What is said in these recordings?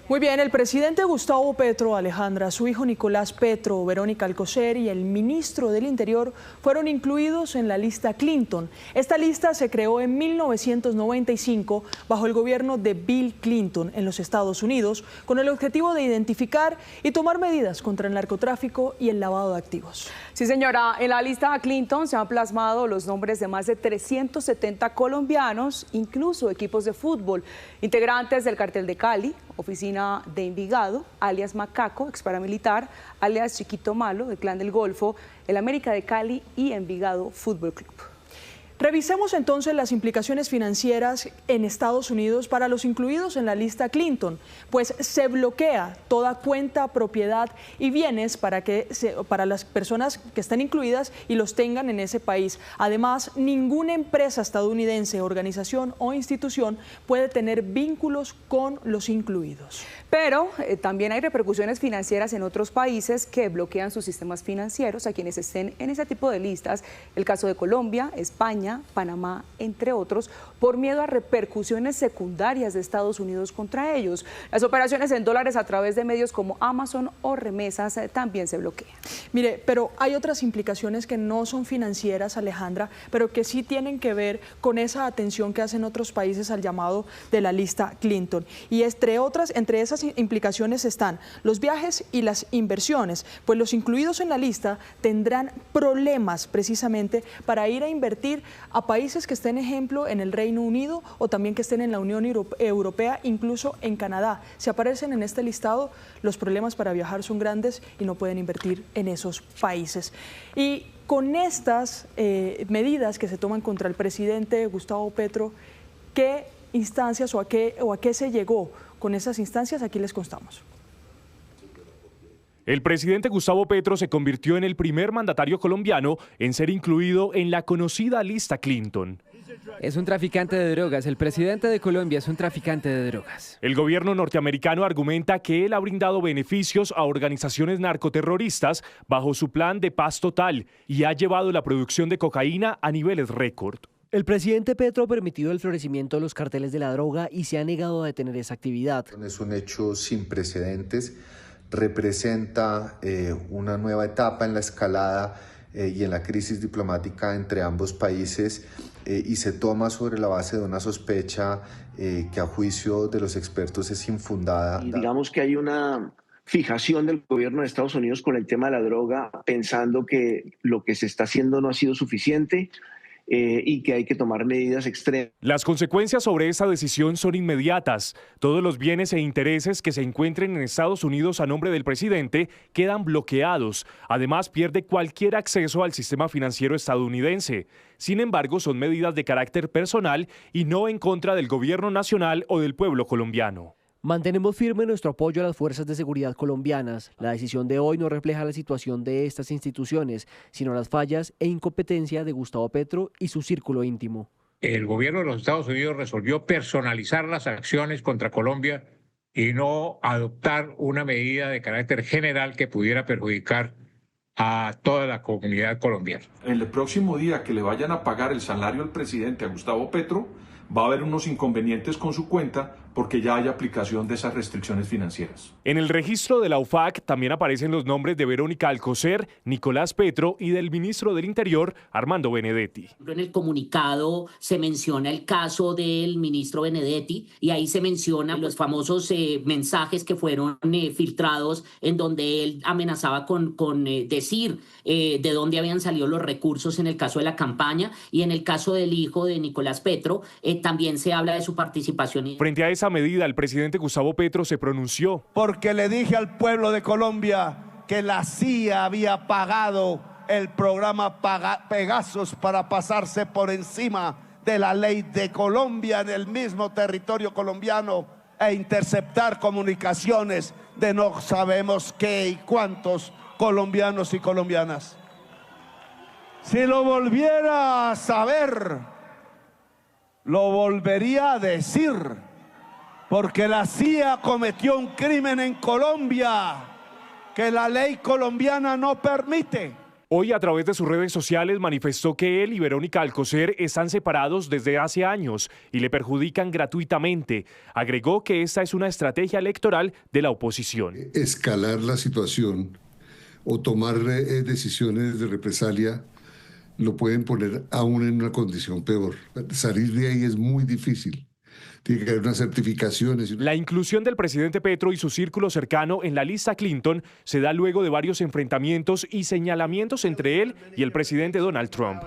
Muy bien, el presidente Gustavo Petro, Alejandra, su hijo Nicolás Petro, Verónica Alcocer y el ministro del Interior fueron incluidos en la lista Clinton. Esta lista se creó en 1995 bajo el gobierno de Bill Clinton en los Estados Unidos con el objetivo de identificar y tomar medidas contra el narcotráfico y el lavado de activos. Sí, señora, en la lista Clinton se han plasmado los nombres de más de 370 colombianos, incluso equipos de fútbol, integrantes del Cartel de Cali, Oficina de Envigado, alias Macaco, ex paramilitar, alias Chiquito Malo, del Clan del Golfo, el América de Cali y Envigado Fútbol Club. Revisemos entonces las implicaciones financieras en Estados Unidos para los incluidos en la lista Clinton, pues se bloquea toda cuenta, propiedad y bienes para las personas que estén incluidas y los tengan en ese país. Además, ninguna empresa estadounidense, organización o institución puede tener vínculos con los incluidos. Pero también hay repercusiones financieras en otros países que bloquean sus sistemas financieros a quienes estén en ese tipo de listas. El caso de Colombia, España, Panamá, entre otros, por miedo a repercusiones secundarias de Estados Unidos contra ellos. Las operaciones en dólares a través de medios como Amazon o remesas también se bloquean. Mire, pero hay otras implicaciones que no son financieras, Alejandra, pero que sí tienen que ver con esa atención que hacen otros países al llamado de la lista Clinton. Y entre esas implicaciones están los viajes y las inversiones, pues los incluidos en la lista tendrán problemas precisamente para ir a invertir a países que estén, ejemplo, en el Reino Unido o también que estén en la Unión Europea, incluso en Canadá. Si aparecen en este listado, los problemas para viajar son grandes y no pueden invertir en esos países. Y con estas medidas que se toman contra el presidente Gustavo Petro, ¿qué instancias o a qué se llegó? Con esas instancias aquí les contamos. El presidente Gustavo Petro se convirtió en el primer mandatario colombiano en ser incluido en la conocida lista Clinton. Es un traficante de drogas. El presidente de Colombia es un traficante de drogas. El gobierno norteamericano argumenta que él ha brindado beneficios a organizaciones narcoterroristas bajo su plan de paz total y ha llevado la producción de cocaína a niveles récord. El presidente Petro ha permitido el florecimiento de los carteles de la droga y se ha negado a detener esa actividad. Es un hecho sin precedentes, representa una nueva etapa en la escalada y en la crisis diplomática entre ambos países y se toma sobre la base de una sospecha que a juicio de los expertos es infundada. Y digamos que hay una fijación del gobierno de Estados Unidos con el tema de la droga, pensando que lo que se está haciendo no ha sido suficiente. Y que hay que tomar medidas extremas. Las consecuencias sobre esta decisión son inmediatas. Todos los bienes e intereses que se encuentren en Estados Unidos a nombre del presidente quedan bloqueados. Además, pierde cualquier acceso al sistema financiero estadounidense. Sin embargo, son medidas de carácter personal y no en contra del gobierno nacional o del pueblo colombiano. Mantenemos firme nuestro apoyo a las fuerzas de seguridad colombianas. La decisión de hoy no refleja la situación de estas instituciones, sino las fallas e incompetencia de Gustavo Petro y su círculo íntimo. El gobierno de los Estados Unidos resolvió personalizar las acciones contra Colombia y no adoptar una medida de carácter general que pudiera perjudicar a toda la comunidad colombiana. En el próximo día que le vayan a pagar el salario al presidente, a Gustavo Petro, va a haber unos inconvenientes con su cuenta porque ya hay aplicación de esas restricciones financieras. En el registro de la UFAC también aparecen los nombres de Verónica Alcocer, Nicolás Petro y del ministro del Interior, Armando Benedetti. En el comunicado se menciona el caso del ministro Benedetti y ahí se mencionan los famosos mensajes que fueron filtrados en donde él amenazaba con decir de dónde habían salido los recursos en el caso de la campaña, y en el caso del hijo de Nicolás Petro también se habla de su participación. Frente a esa medida, el presidente Gustavo Petro se pronunció. Porque le dije al pueblo de Colombia que la CIA había pagado el programa Pegasus para pasarse por encima de la ley de Colombia en el mismo territorio colombiano e interceptar comunicaciones de no sabemos qué y cuántos colombianos y colombianas. Si lo volviera a saber, lo volvería a decir, porque la CIA cometió un crimen en Colombia que la ley colombiana no permite. Hoy, a través de sus redes sociales, manifestó que él y Verónica Alcocer están separados desde hace años y le perjudican gratuitamente. Agregó que esta es una estrategia electoral de la oposición. Escalar la situación o tomar decisiones de represalia lo pueden poner aún en una condición peor. Salir de ahí es muy difícil. Tiene que haber unas certificaciones. La inclusión del presidente Petro y su círculo cercano en la lista Clinton se da luego de varios enfrentamientos y señalamientos entre él y el presidente Donald Trump.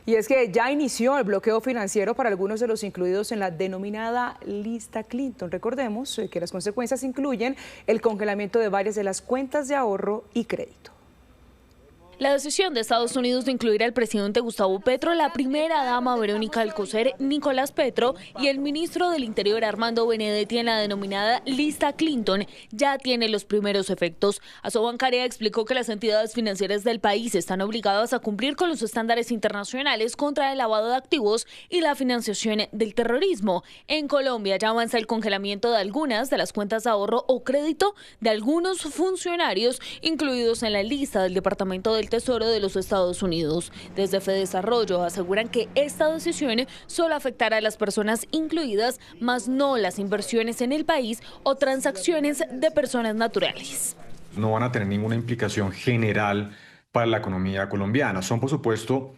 Y es que ya inició el bloqueo financiero para algunos de los incluidos en la denominada lista Clinton. Recordemos que las consecuencias incluyen el congelamiento de varias de las cuentas de ahorro y crédito. La decisión de Estados Unidos de incluir al presidente Gustavo Petro, la primera dama Verónica Alcocer, Nicolás Petro y el ministro del Interior Armando Benedetti en la denominada lista Clinton ya tiene los primeros efectos. Asobancaria explicó que las entidades financieras del país están obligadas a cumplir con los estándares internacionales contra el lavado de activos y la financiación del terrorismo. En Colombia ya avanza el congelamiento de algunas de las cuentas de ahorro o crédito de algunos funcionarios incluidos en la lista del Departamento del Tesoro de los Estados Unidos. Desde Fedesarrollo aseguran que esta decisión solo afectará a las personas incluidas, más no las inversiones en el país o transacciones de personas naturales. No van a tener ninguna implicación general para la economía colombiana. Son, por supuesto,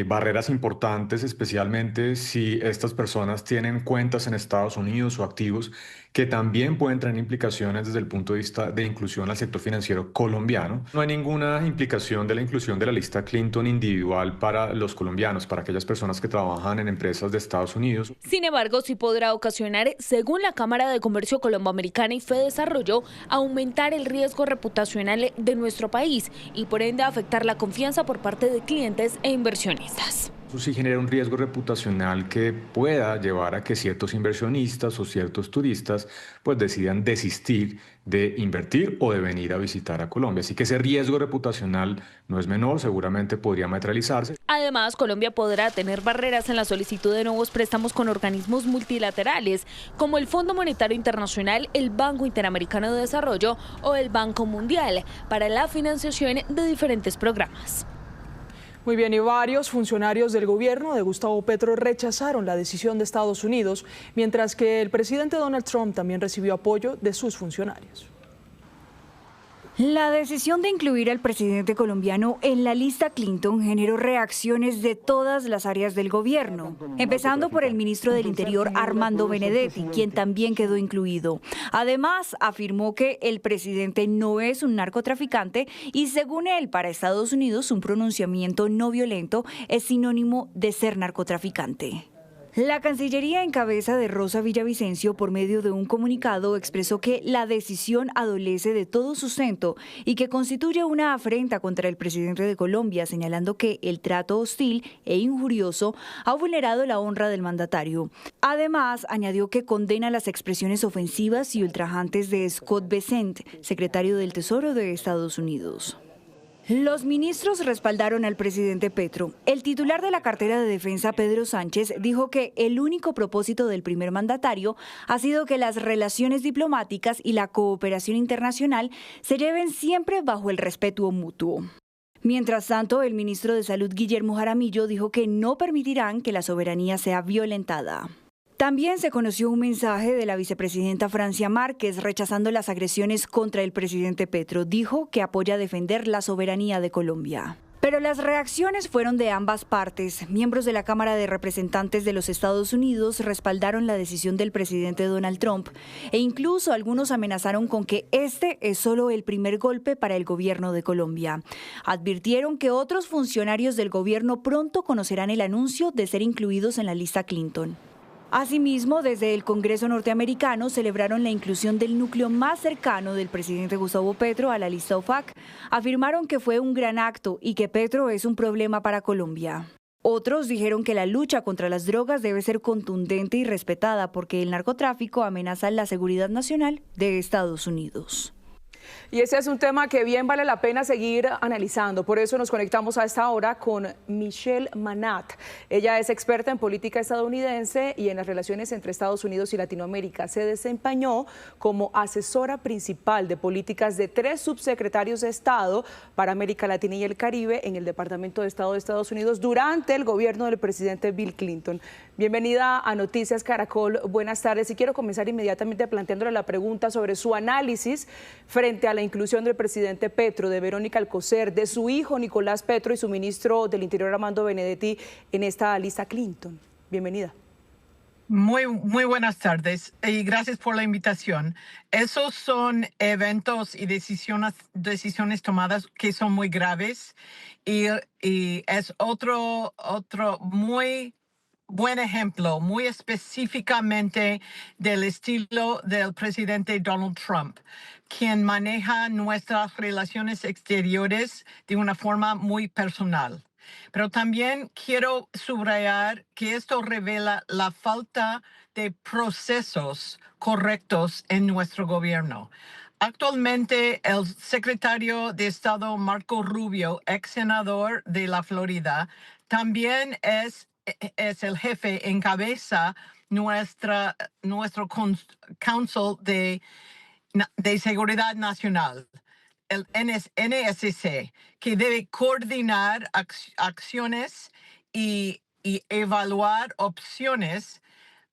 barreras importantes, especialmente si estas personas tienen cuentas en Estados Unidos o activos que también pueden tener implicaciones desde el punto de vista de inclusión al sector financiero colombiano. No hay ninguna implicación de la inclusión de la lista Clinton individual para los colombianos, para aquellas personas que trabajan en empresas de Estados Unidos. Sin embargo, sí podrá ocasionar, según la Cámara de Comercio Colomboamericana y Fedesarrollo, aumentar el riesgo reputacional de nuestro país y por ende afectar la confianza por parte de clientes e inversionistas. Eso sí genera un riesgo reputacional que pueda llevar a que ciertos inversionistas o ciertos turistas pues decidan desistir de invertir o de venir a visitar a Colombia. Así que ese riesgo reputacional no es menor, seguramente podría materializarse. Además, Colombia podrá tener barreras en la solicitud de nuevos préstamos con organismos multilaterales, como el Fondo Monetario Internacional, el Banco Interamericano de Desarrollo o el Banco Mundial, para la financiación de diferentes programas. Muy bien, y varios funcionarios del gobierno de Gustavo Petro rechazaron la decisión de Estados Unidos, mientras que el presidente Donald Trump también recibió apoyo de sus funcionarios. La decisión de incluir al presidente colombiano en la lista Clinton generó reacciones de todas las áreas del gobierno, empezando por el ministro del Interior Armando Benedetti, quien también quedó incluido. Además, afirmó que el presidente no es un narcotraficante y, según él, para Estados Unidos un pronunciamiento no violento es sinónimo de ser narcotraficante. La Cancillería en cabeza de Rosa Villavicencio, por medio de un comunicado, expresó que la decisión adolece de todo sustento y que constituye una afrenta contra el presidente de Colombia, señalando que el trato hostil e injurioso ha vulnerado la honra del mandatario. Además, añadió que condena las expresiones ofensivas y ultrajantes de Scott Bessent, secretario del Tesoro de Estados Unidos. Los ministros respaldaron al presidente Petro. El titular de la cartera de Defensa, Pedro Sánchez, dijo que el único propósito del primer mandatario ha sido que las relaciones diplomáticas y la cooperación internacional se lleven siempre bajo el respeto mutuo. Mientras tanto, el ministro de Salud, Guillermo Jaramillo, dijo que no permitirán que la soberanía sea violentada. También se conoció un mensaje de la vicepresidenta Francia Márquez rechazando las agresiones contra el presidente Petro. Dijo que apoya defender la soberanía de Colombia. Pero las reacciones fueron de ambas partes. Miembros de la Cámara de Representantes de los Estados Unidos respaldaron la decisión del presidente Donald Trump e incluso algunos amenazaron con que este es solo el primer golpe para el gobierno de Colombia. Advirtieron que otros funcionarios del gobierno pronto conocerán el anuncio de ser incluidos en la lista Clinton. Asimismo, desde el Congreso norteamericano celebraron la inclusión del núcleo más cercano del presidente Gustavo Petro a la lista OFAC. Afirmaron que fue un gran acto y que Petro es un problema para Colombia. Otros dijeron que la lucha contra las drogas debe ser contundente y respetada porque el narcotráfico amenaza la seguridad nacional de Estados Unidos. Y ese es un tema que bien vale la pena seguir analizando. Por eso nos conectamos a esta hora con Michelle Manat. Ella es experta en política estadounidense y en las relaciones entre Estados Unidos y Latinoamérica. Se desempeñó como asesora principal de políticas de 3 subsecretarios de Estado para América Latina y el Caribe en el Departamento de Estado de Estados Unidos durante el gobierno del presidente Bill Clinton. Bienvenida a Noticias Caracol. Buenas tardes. Y quiero comenzar inmediatamente planteándole la pregunta sobre su análisis frente a la inclusión del presidente Petro, de Verónica Alcocer, de su hijo Nicolás Petro y su ministro del Interior Armando Benedetti en esta lista Clinton. Bienvenida. Muy buenas tardes y gracias por la invitación. Esos son eventos y decisiones tomadas que son muy graves y es otro muy buen ejemplo, muy específicamente del estilo del presidente Donald Trump, quien maneja nuestras relaciones exteriores de una forma muy personal. Pero también quiero subrayar que esto revela la falta de procesos correctos en nuestro gobierno. Actualmente, el secretario de Estado Marco Rubio, ex senador de la Florida, también es el jefe, encabeza nuestro Council de Seguridad Nacional, el NSC, que debe coordinar acciones y evaluar opciones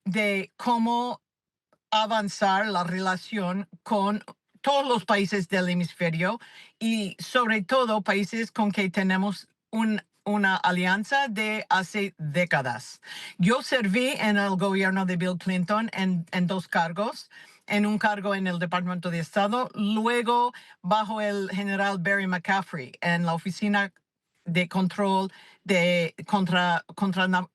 de cómo avanzar la relación con todos los países del hemisferio y sobre todo países con que tenemos una alianza de hace décadas. Yo serví en el gobierno de Bill Clinton en 2 cargos, en un cargo en el Departamento de Estado, luego bajo el general Barry McCaffrey en la Oficina de Control contra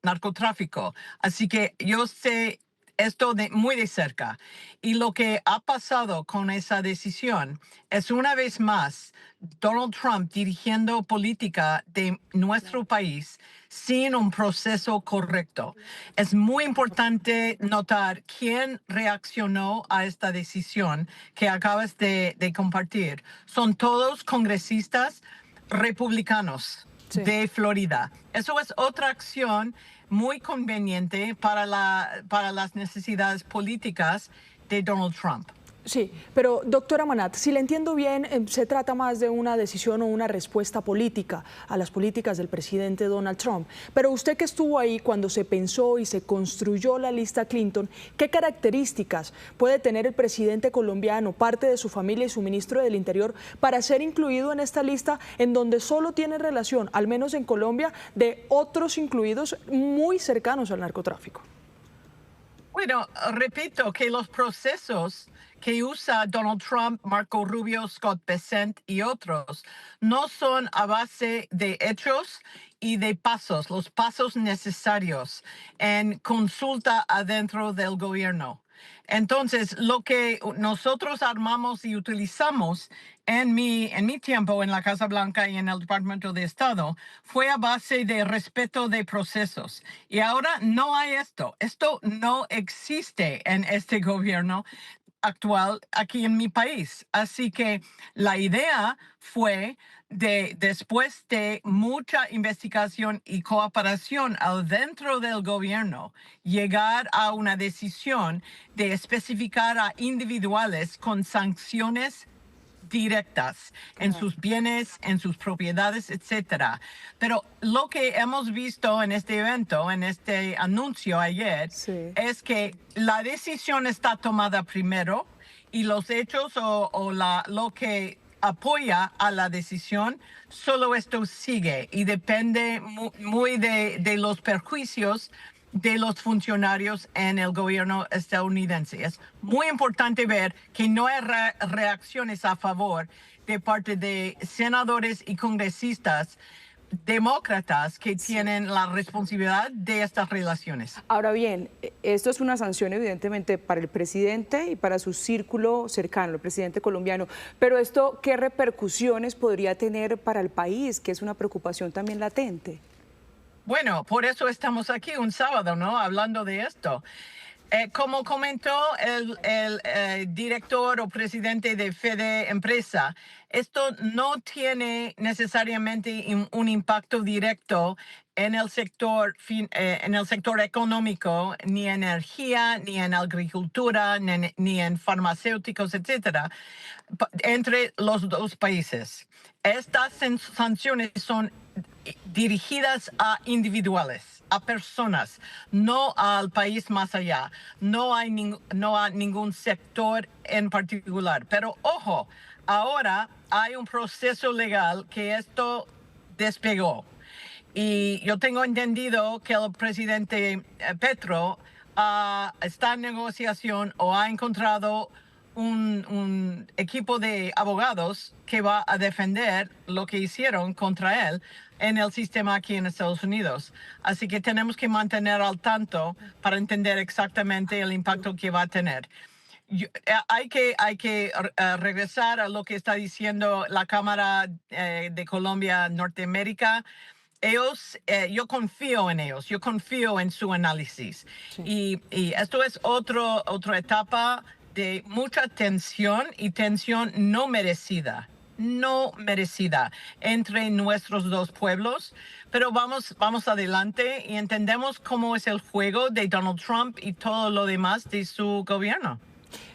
Narcotráfico. Así que yo sé esto muy de cerca. Y lo que ha pasado con esa decisión es una vez más Donald Trump dirigiendo política de nuestro país sin un proceso correcto. Es muy importante notar quién reaccionó a esta decisión que acabas de compartir. Son todos congresistas republicanos de Florida. Eso es otra acción muy conveniente para las necesidades políticas de Donald Trump. Sí, pero doctora Manat, si le entiendo bien, se trata más de una decisión o una respuesta política a las políticas del presidente Donald Trump. Pero usted que estuvo ahí cuando se pensó y se construyó la lista Clinton, ¿qué características puede tener el presidente colombiano, parte de su familia y su ministro del Interior para ser incluido en esta lista en donde solo tiene relación, al menos en Colombia, de otros incluidos muy cercanos al narcotráfico? Bueno, repito que los procesos que usa Donald Trump, Marco Rubio, Scott Bessent y otros no son a base de hechos y de pasos, los pasos necesarios en consulta adentro del gobierno. Entonces, lo que nosotros armamos y utilizamos en mi tiempo en la Casa Blanca y en el Departamento de Estado fue a base de respeto de procesos. Y ahora no hay esto. Esto no existe en este gobierno actual aquí en mi país. Así que la idea fue después de mucha investigación y cooperación dentro del gobierno, llegar a una decisión de especificar a individuales con sanciones directas en sus bienes, en sus propiedades, etcétera. Pero lo que hemos visto en este evento, en este anuncio ayer, es que la decisión está tomada primero y los hechos o lo que apoya a la decisión, solo esto sigue y depende muy de los perjuicios de los funcionarios en el gobierno estadounidense. Es muy importante ver que no hay reacciones a favor de parte de senadores y congresistas demócratas que tienen la responsabilidad de estas relaciones. Ahora bien, esto es una sanción evidentemente para el presidente y para su círculo cercano, el presidente colombiano, pero esto, ¿qué repercusiones podría tener para el país, que es una preocupación también latente? Bueno, por eso estamos aquí un sábado, ¿no? Hablando de esto. Como comentó el director o presidente de Fede Empresa, esto no tiene necesariamente un impacto directo en el sector económico, ni en energía, ni en agricultura, ni en farmacéuticos, etcétera, entre los dos países. Estas sanciones son dirigidas a individuales, a personas, no al país más allá. No hay ningún sector en particular. Pero ojo, ahora hay un proceso legal que esto despegó. Y yo tengo entendido que el presidente Petro está en negociación o ha encontrado un equipo de abogados que va a defender lo que hicieron contra él en el sistema aquí en Estados Unidos. Así que tenemos que mantener al tanto para entender exactamente el impacto que va a tener. Hay que regresar a lo que está diciendo la Cámara de Colombia Norteamérica. Yo confío en ellos, yo confío en su análisis. Sí. Y esto es otra etapa de mucha tensión y tensión no merecida entre nuestros dos pueblos, pero vamos adelante y entendemos cómo es el juego de Donald Trump y todo lo demás de su gobierno.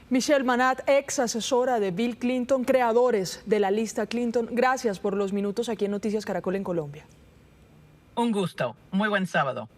Michelle Manat, ex asesora de Bill Clinton, creadores de la lista Clinton, gracias por los minutos aquí en Noticias Caracol en Colombia. Un gusto, muy buen sábado.